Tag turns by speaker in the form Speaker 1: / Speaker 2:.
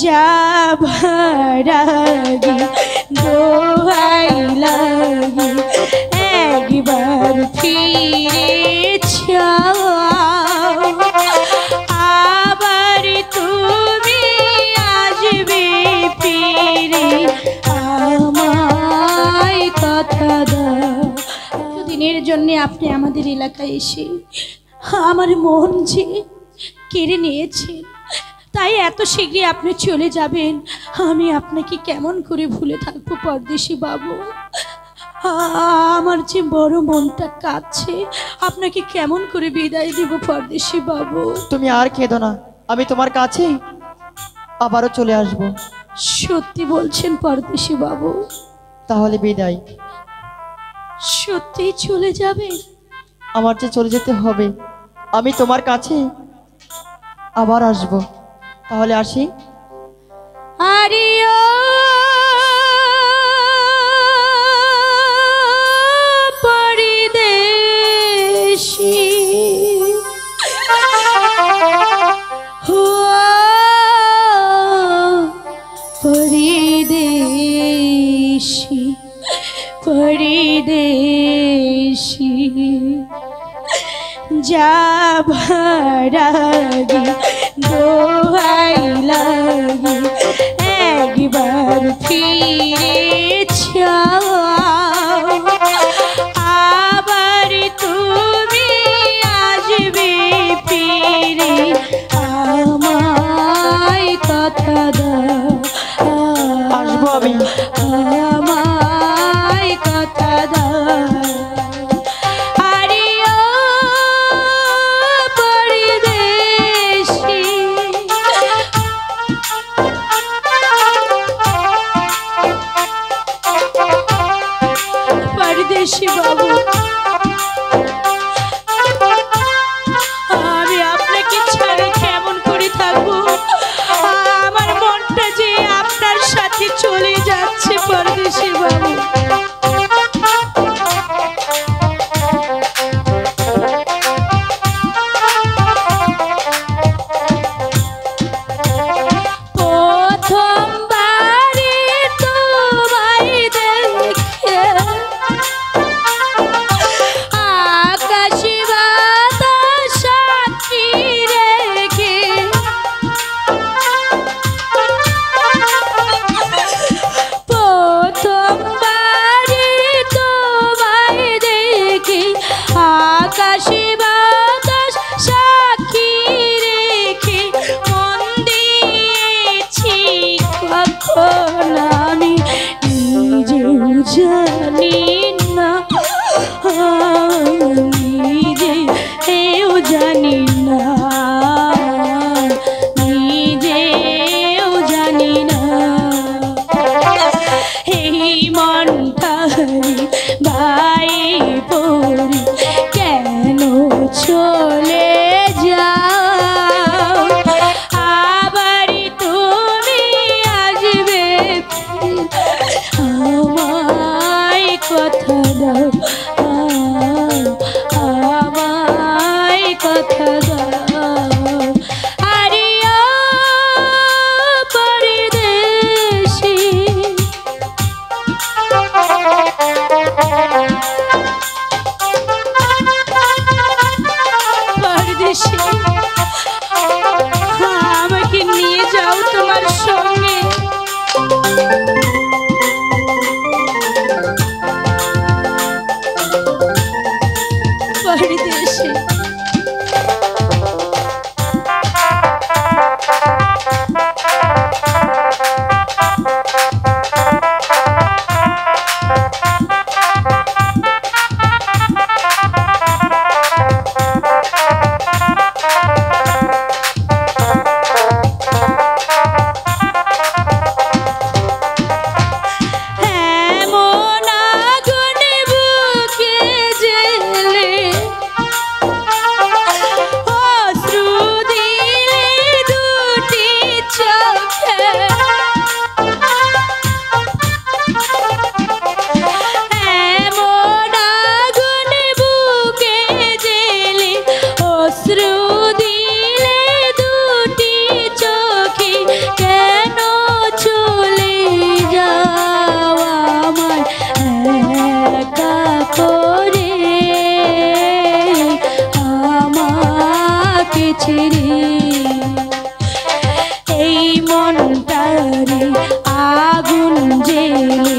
Speaker 1: যাবার আগে দোহাই লাগে একবার ফিরে চাও, আবার তুমি আসবে ফিরে আমায় কথা দাও। দিনের জন্য আপনি আমাদের এলাকায় এসে আমার মন যে কেড়ে নিয়েছেন, তাই এত শীঘ্রই আপনি চলে যাবেন। আমি আপনাকে কেমন করে ভুলে থাকবো পরদেশি বাবু? আমার যে বড় মনটা কাঁদছে, আপনাকে কেমন করে বিদায় দেব পরদেশি বাবু?
Speaker 2: তুমি আর কেঁদো না, আমি তোমার কাছে আবারও চলে আসব।
Speaker 1: সত্যি বলছেন পরদেশি বাবু?
Speaker 2: তাহলে বিদায়।
Speaker 1: সত্যিই চলে যাবে?
Speaker 2: আমার যে চলে যেতে হবে, আমি তোমার কাছে আবার আসব। তাহলে আসি।
Speaker 1: আরিও পরদেশি পরদেশি পরদেশি যাবার আগে দোহাই লাগে একবার ফিরে চাও, আবার তুমি আসবে ফিরে আমায় কথা দাও।
Speaker 2: আসবো আমি।
Speaker 1: আমায় কথা দাও। পরদেশি বাবু, আমি আপনাকে ছাড়া কেমন করে থাকবো? আমার মনটা যে আপনার সাথে চলে যাচ্ছে পরদেশি বাবু। আমি নিজেও জানি না, নিজেও জানি না, নিজেও জানি না এই মনটাই ভাই পড়ি কেন চলে যাও, আবার তুমি আসবে আমায় কথা দাও, আমায় কথা দাও। আরিয়া পরদেশি পরদেশি, আমাকে নিয়ে যাও তোমার সঙ্গে। পরদেশি মনটারে আগুন জেলে